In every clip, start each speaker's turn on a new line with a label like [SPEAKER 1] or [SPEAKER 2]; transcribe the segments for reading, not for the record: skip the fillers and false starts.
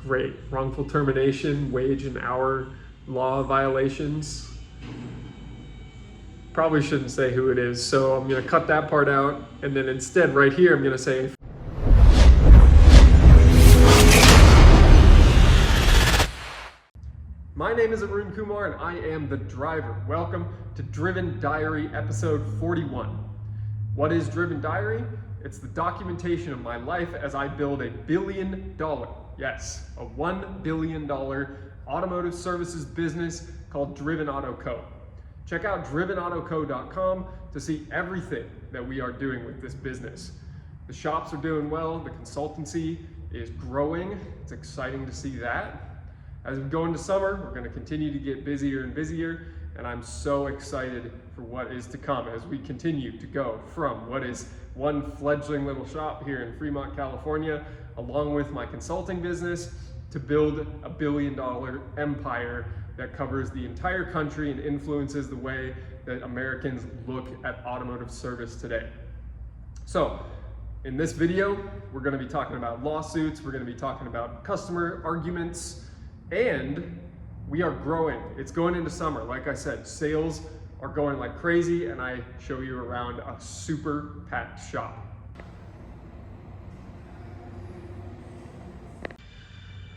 [SPEAKER 1] Great. Wrongful termination, wage and hour law violations. Probably shouldn't say who it is, so I'm going to cut that part out, and then instead right here I'm going to say my name is Arun Kumar and I am the driver. Welcome to Driven Diary episode 41. What is Driven Diary? It's the documentation of my life as I build $1 billion, yes, a $1 billion automotive services business called Driven Auto Co. Check out drivenautoco.com to see everything that we are doing with this business. The shops are doing well, the consultancy is growing. It's exciting to see that. As we go into summer, we're going to continue to get busier and busier, and I'm so excited for what is to come as we continue to go from what is one fledgling little shop here in Fremont, California, along with my consulting business, to build $1 billion empire that covers the entire country and influences the way that Americans look at automotive service today. So, in this video, we're going to be talking about lawsuits, we're going to be talking about customer arguments, and we are growing. It's going into summer. Like I said, sales are going like crazy, and I show you around a super packed shop.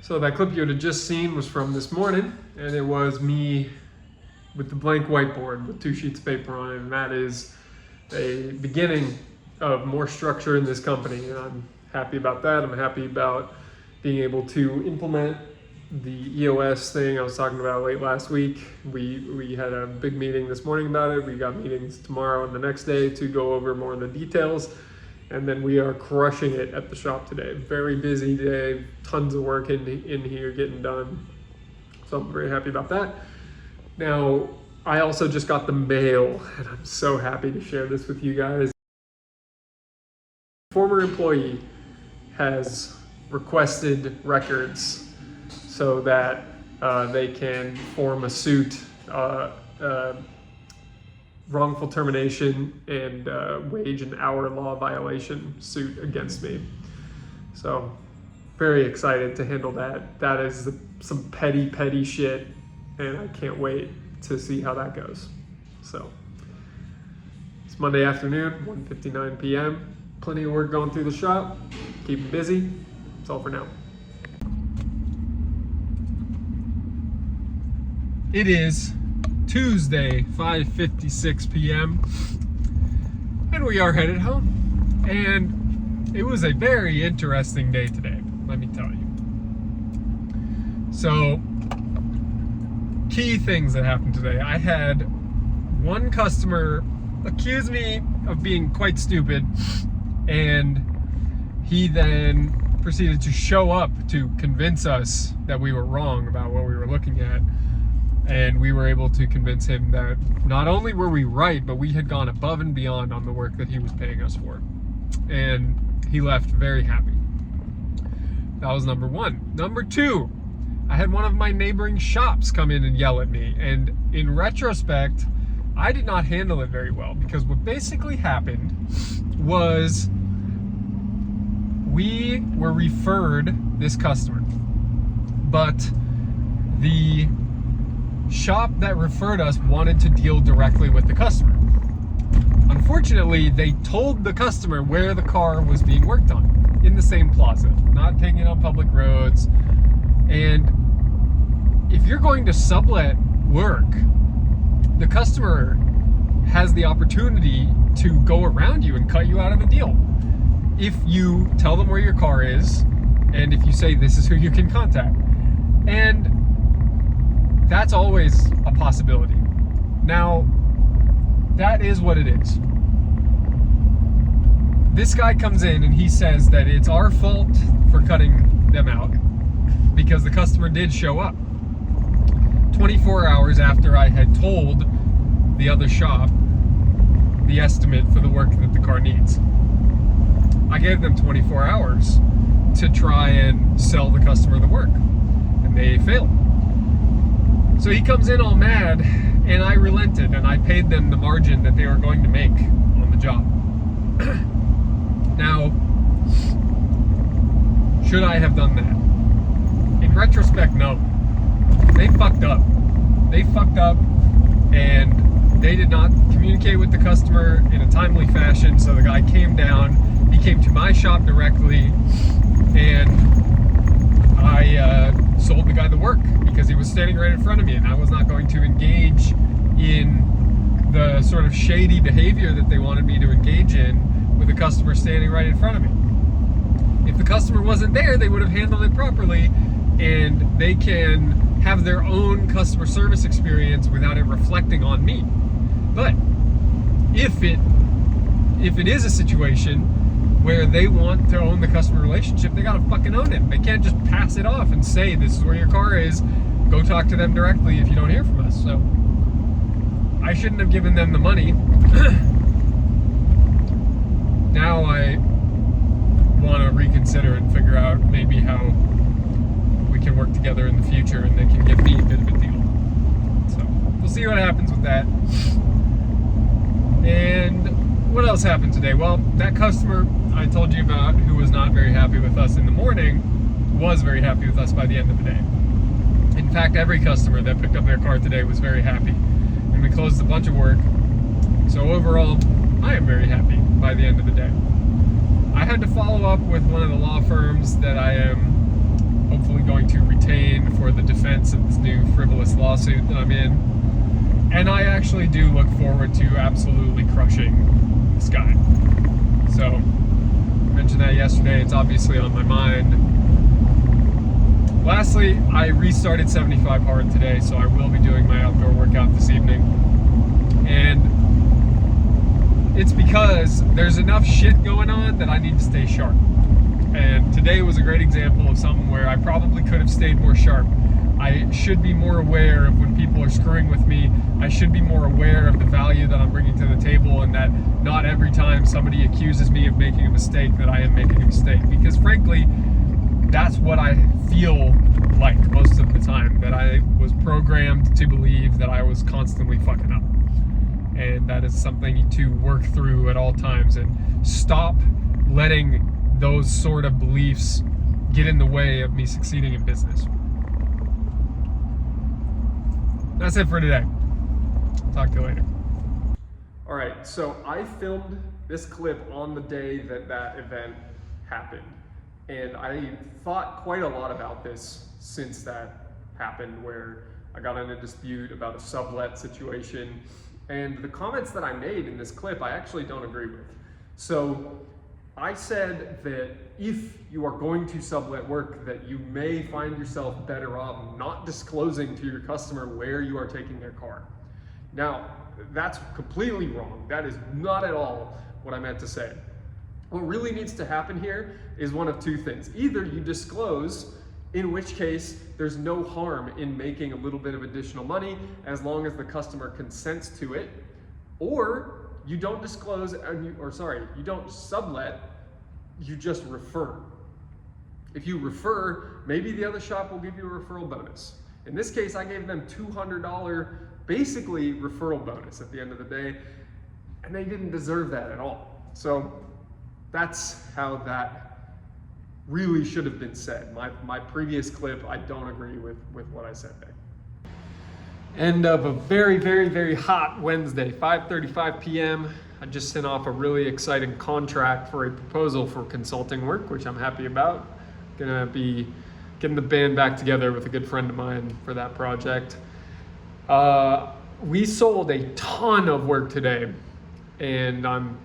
[SPEAKER 1] So that clip you had just seen was from this morning, and it was me with the blank whiteboard with 2 sheets of paper on it, and that is a beginning of more structure in this company, and I'm happy about that. I'm happy about being able to implement the EOS thing I was talking about late last week. We had a big meeting this morning about it. We got meetings tomorrow and the next day to go over more of the details. And then we are crushing it at the shop today. Very busy day, tons of work in here getting done. So I'm very happy about that. Now, I also just got the mail, and I'm so happy to share this with you guys. Former employee has requested records so that they can form a suit, wrongful termination and wage and hour law violation suit against me. So very excited to handle that. That is some petty shit, and I can't wait to see how that goes. So it's Monday afternoon, 1:59 p.m. Plenty of work going through the shop. Keep it busy. That's all for now. It is Tuesday, 5:56 p.m. and we are headed home. And it was a very interesting day today, let me tell you. So, key things that happened today. I had one customer accuse me of being quite stupid, and he then proceeded to show up to convince us that we were wrong about what we were looking at. And we were able to convince him that not only were we right, but we had gone above and beyond on the work that he was paying us for. And he left very happy. That was number one. Number two, I had one of my neighboring shops come in and yell at me. And in retrospect, I did not handle it very well, because what basically happened was we were referred this customer, but the shop that referred us wanted to deal directly with the customer. Unfortunately, they told the customer where the car was being worked on, in the same plaza, not taking it on public roads. And if you're going to sublet work, the customer has the opportunity to go around you and cut you out of a deal. If you tell them where your car is, and if you say this is who you can contact. And that's always a possibility. Now, that is what it is. This guy comes in and he says that it's our fault for cutting them out because the customer did show up 24 hours after I had told the other shop the estimate for the work that the car needs. I gave them 24 hours to try and sell the customer the work, and they failed. So he comes in all mad, and I relented, and I paid them the margin that they were going to make on the job. Now, should I have done that? retrospect, no. They fucked up. And they did not communicate with the customer in a timely fashion. So the guy came down, he came to my shop directly, and I sold the guy the work because he was standing right in front of me, and I was not going to engage in the sort of shady behavior that they wanted me to engage in with the customer standing right in front of me. If the customer wasn't there, they would have handled it properly, and they can have their own customer service experience without it reflecting on me. But if it is a situation where they want to own the customer relationship, they gotta fucking own it. They can't just pass it off and say, this is where your car is, go talk to them directly if you don't hear from us. So I shouldn't have given them the money. Now I want to reconsider and figure out maybe how we can work together in the future and they can give me a bit of a deal. So we'll see what happens with that. And what else happened today? Well, that customer I told you about who was not very happy with us in the morning was very happy with us by the end of the day. In fact, every customer that picked up their car today was very happy. And we closed a bunch of work. So overall, I am very happy by the end of the day. I had to follow up with one of the law firms that I am hopefully going to retain for the defense of this new frivolous lawsuit that I'm in. And I actually do look forward to absolutely crushing this guy. So, I mentioned that yesterday. It's obviously on my mind. Lastly, I restarted 75 hard today, so I will be doing my outdoor workout this evening. And it's because there's enough shit going on that I need to stay sharp. And today was a great example of something where I probably could have stayed more sharp. I should be more aware of when people are screwing with me. I should be more aware of the value that I'm bringing to the table, and that not every time somebody accuses me of making a mistake that I am making a mistake. Because frankly, that's what I feel like most of the time, that I was programmed to believe that I was constantly fucking up. And that is something to work through at all times and stop letting those sort of beliefs get in the way of me succeeding in business. That's it for today. Talk to you later. All right, so I filmed this clip on the day that that event happened. And I thought quite a lot about this since that happened, where I got in a dispute about a sublet situation. And the comments that I made in this clip, I actually don't agree with. So I said that if you are going to sublet work, that you may find yourself better off not disclosing to your customer where you are taking their car. Now, that's completely wrong. That is not at all what I meant to say. What really needs to happen here is one of two things. Either you disclose, in which case there's no harm in making a little bit of additional money as long as the customer consents to it, or you don't disclose, you don't sublet, you just refer. If you refer, maybe the other shop will give you a referral bonus. In this case, I gave them $200 basically referral bonus at the end of the day, and they didn't deserve that at all. So that's how that really should have been said. My previous clip, I don't agree with what I said there. End of a very, very, very hot Wednesday, 5:35 p.m. I just sent off a really exciting contract for a proposal for consulting work, which I'm happy about. Gonna be getting the band back together with a good friend of mine for that project. We sold a ton of work today, and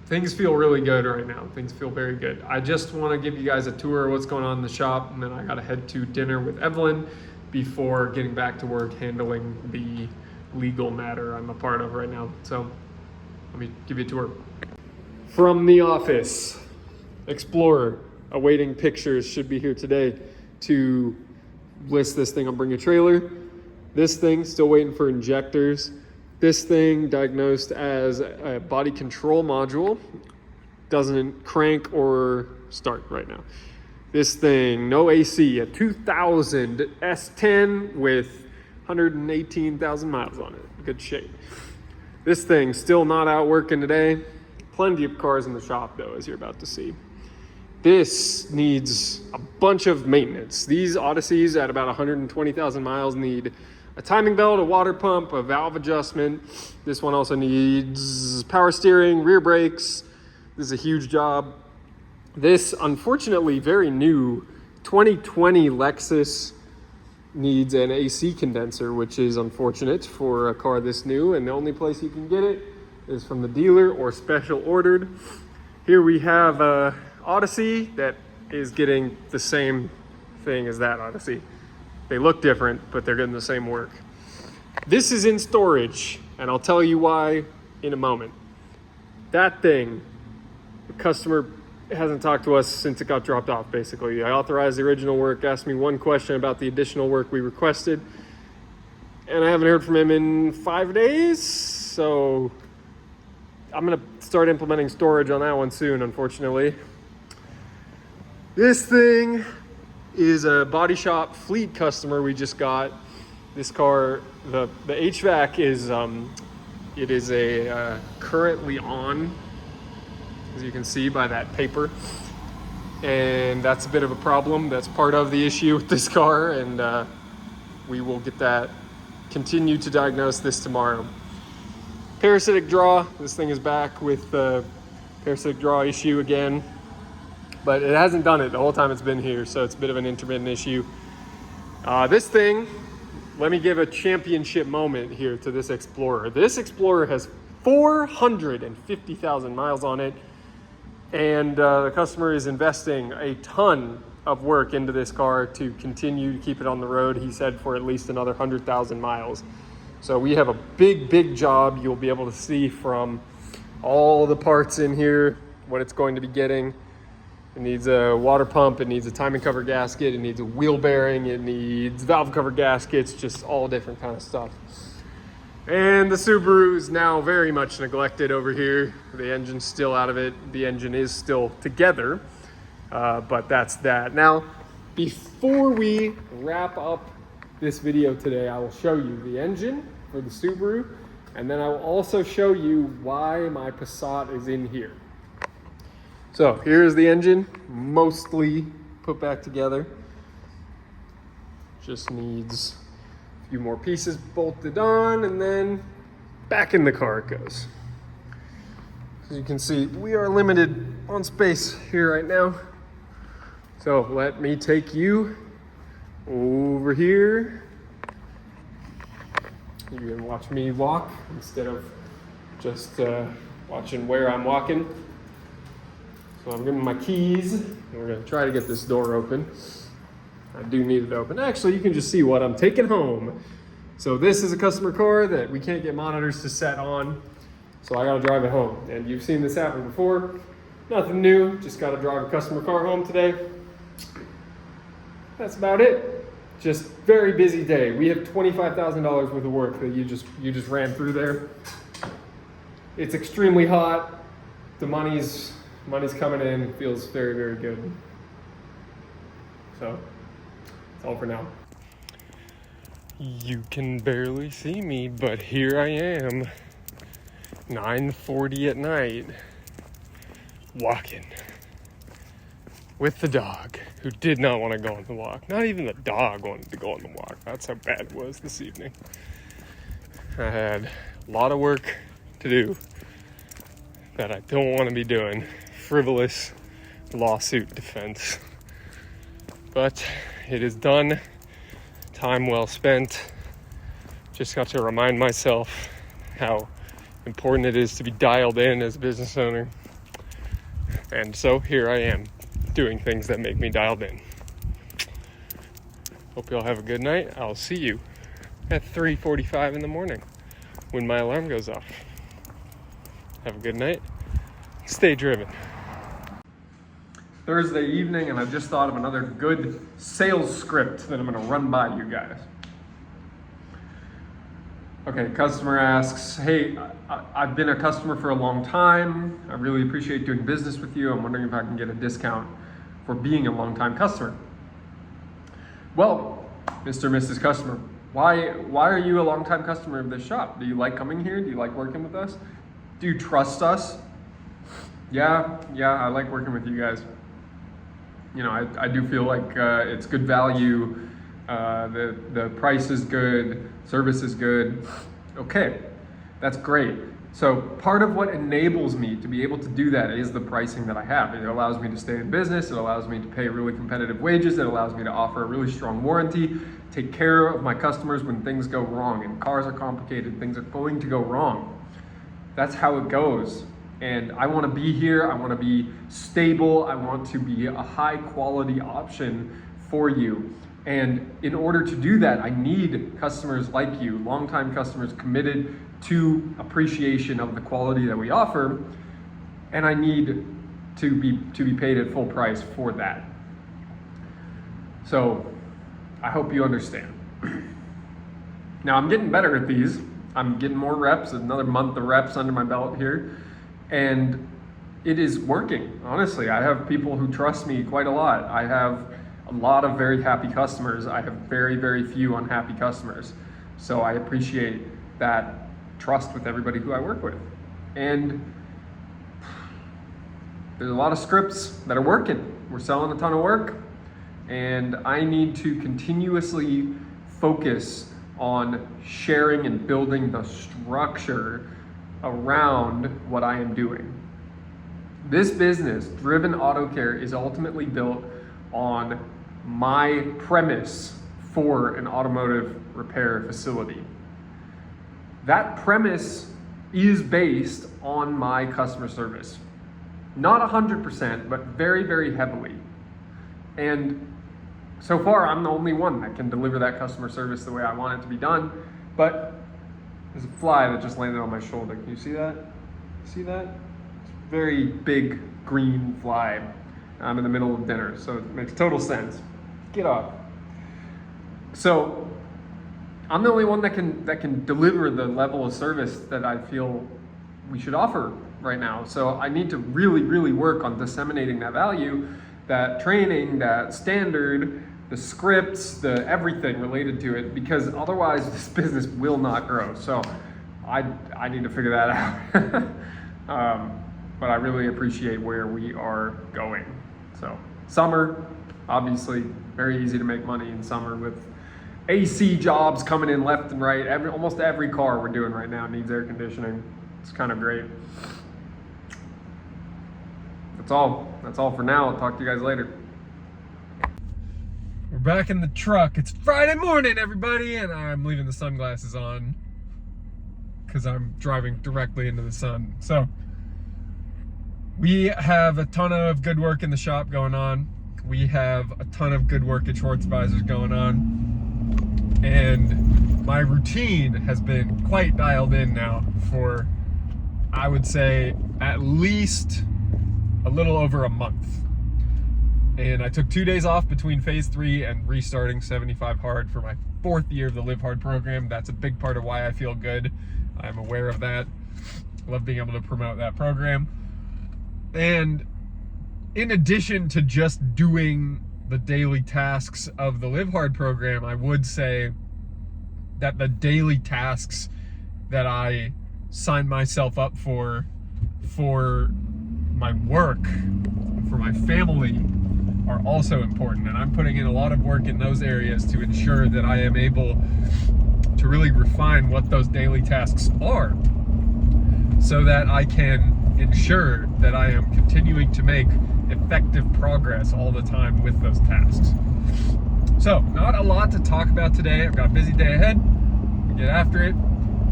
[SPEAKER 1] things feel really good right now. Things feel very good. I just want to give you guys a tour of what's going on in the shop, and then I got to head to dinner with Evelyn before getting back to work handling the legal matter I'm a part of right now. So let me give you a tour. From the office, Explorer, awaiting pictures, should be here today to list this thing on Bring a Trailer. This thing, still waiting for injectors. This thing diagnosed as a body control module, doesn't crank or start right now. This thing, no AC, a 2000 S10 with 118,000 miles on it, good shape. This thing, still not out working today. Plenty of cars in the shop though, as you're about to see. This needs a bunch of maintenance. These Odysseys at about 120,000 miles need a timing belt, a water pump, a valve adjustment. This one also needs power steering, rear brakes. This is a huge job. This, unfortunately, very new 2020 Lexus needs an AC condenser, which is unfortunate for a car this new, and the only place you can get it is from the dealer or special ordered. Here we have a Odyssey that is getting the same thing as that Odyssey. They look different, but they're getting the same work. This is in storage, and I'll tell you why in a moment. That thing, the customer hasn't talked to us since it got dropped off, basically. I authorized the original work, asked me one question about the additional work we requested, and I haven't heard from him in 5 days, so I'm gonna start implementing storage on that one soon, unfortunately. This thing is a body shop fleet customer we just got. This car, the HVAC is, it is a currently on, as you can see by that paper. And that's a bit of a problem. That's part of the issue with this car, and we will get that, continue to diagnose this tomorrow. Parasitic draw, this thing is back with the parasitic draw issue again, but it hasn't done it the whole time it's been here, so it's a bit of an intermittent issue. This thing, let me give a championship moment here to this Explorer. This Explorer has 450,000 miles on it, and the customer is investing a ton of work into this car to continue to keep it on the road. He said for at least another 100,000 miles. So we have a big job. You'll be able to see from all the parts in here what it's going to be getting. It needs a water pump, it needs a timing cover gasket, it needs a wheel bearing, it needs valve cover gaskets, just all different kind of stuff. And the Subaru is now very much neglected over here. The engine's still out of it. The engine is still together, but that's that. Now, before we wrap up this video today, I will show you the engine for the Subaru, and then I will also show you why my Passat is in here. So here's the engine, mostly put back together. Just needs a few more pieces bolted on, and then back in the car it goes. As you can see, we are limited on space here right now. So let me take you over here. You can watch me walk instead of just watching where I'm walking. So I'm giving my keys, and we're gonna try to get this door open. I do need it open. Actually, you can just see what I'm taking home. So this is a customer car that we can't get monitors to set on, so I gotta drive it home. And you've seen this happen before. Nothing new, just gotta drive a customer car home today. That's about it. Just very busy day. We have $25,000 worth of work that you just ran through there. It's extremely hot. The money's coming in. It feels very good. So that's all for now. You can barely see me, but here I am, 9:40 at night, walking with the dog, who did not want to go on the walk. Not even the dog wanted to go on the walk. That's how bad it was this evening. I had a lot of work to do that I don't want to be doing. Frivolous lawsuit defense. But it is done. Time well spent. Just got to remind myself how important it is to be dialed in as a business owner. And so here I am, doing things that make me dialed in. Hope you all have a good night. I'll see you at 3:45 in the morning when my alarm goes off. Have a good night. Stay driven. Thursday evening, and I've just thought of another good sales script that I'm going to run by you guys. Okay, customer asks, hey, I've been a customer for a long time. I really appreciate doing business with you. I'm wondering if I can get a discount for being a long-time customer. Well, Mr. and Mrs. Customer, why are you a long-time customer of this shop? Do you like coming here? Do you like working with us? Do you trust us? Yeah, I like working with you guys. You know, I do feel like it's good value, the price is good, service is good. Okay, that's great. So part of what enables me to be able to do that is the pricing that I have. It allows me to stay in business, it allows me to pay really competitive wages, it allows me to offer a really strong warranty, take care of my customers when things go wrong, and cars are complicated, things are going to go wrong. That's how it goes. And I want to be here, I want to be stable, I want to be a high quality option for you. And in order to do that, I need customers like you, longtime customers committed to appreciation of the quality that we offer, and I need to be paid at full price for that. So I hope you understand. Now I'm getting better at these. I'm getting more reps, another month of reps under my belt here, and it is working. Honestly, I have people who trust me quite a lot. I have a lot of very happy customers. I have very, very few unhappy customers. So I appreciate that trust with everybody who I work with. And there's a lot of scripts that are working. We're selling a ton of work, and I need to continuously focus on sharing and building the structure around what I am doing. This business, Driven Auto Care, is ultimately built on my premise for an automotive repair facility. That premise is based on my customer service. Not 100%, but very, very heavily. And so far, I'm the only one that can deliver that customer service the way I want it to be done. But there's a fly that just landed on my shoulder. Can you see that? See that? It's a very big green fly. I'm in the middle of dinner, so it makes total sense. Get off. So I'm the only one that can deliver the level of service that I feel we should offer right now. So I need to really, really work on disseminating that value, that training, that standard, the scripts, the everything related to it, because otherwise this business will not grow. So I need to figure that out. But I really appreciate where we are going. So summer, obviously very easy to make money in summer with AC jobs coming in left and right. Almost every car we're doing right now needs air conditioning. It's kind of great. That's all for now. I'll talk to you guys later. We're back in the truck. It's Friday morning, everybody, and I'm leaving the sunglasses on because I'm driving directly into the sun. So we have a ton of good work in the shop going on. We have a ton of good work at Schwartzweiser's going on. And my routine has been quite dialed in now for, I would say, at least a little over a month. And I took 2 days off between phase 3 and restarting 75 Hard for my 4th year of the Live Hard program. That's a big part of why I feel good. I'm aware of that. Love being able to promote that program. And in addition to just doing the daily tasks of the Live Hard program, I would say that the daily tasks that I signed myself up for my work, for my family, are also important. And I'm putting in a lot of work in those areas to ensure that I am able to really refine what those daily tasks are, so that I can ensure that I am continuing to make effective progress all the time with those tasks. So, not a lot to talk about today. I've got a busy day ahead. I'll get after it,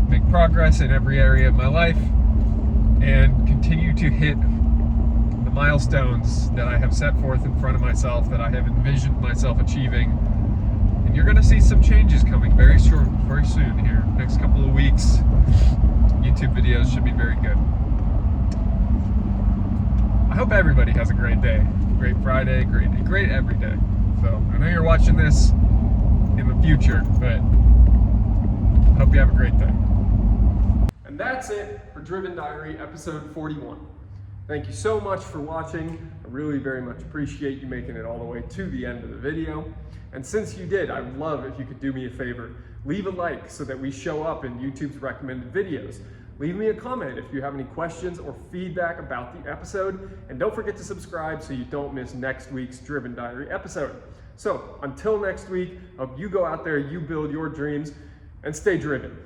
[SPEAKER 1] make progress in every area of my life, and continue to hit the milestones that I have set forth in front of myself, that I have envisioned myself achieving. And you're gonna see some changes coming very soon here. Next couple of weeks, YouTube videos should be very good. I hope everybody has a great day. Great Friday, great every day. So I know you're watching this in the future, but I hope you have a great day. And that's it for Driven Diary episode 41. Thank you so much for watching. I really very much appreciate you making it all the way to the end of the video. And since you did, I would love if you could do me a favor. Leave a like so that we show up in YouTube's recommended videos. Leave me a comment if you have any questions or feedback about the episode, and don't forget to subscribe so you don't miss next week's Driven Diary episode. So until next week, hope you go out there, you build your dreams, and stay driven.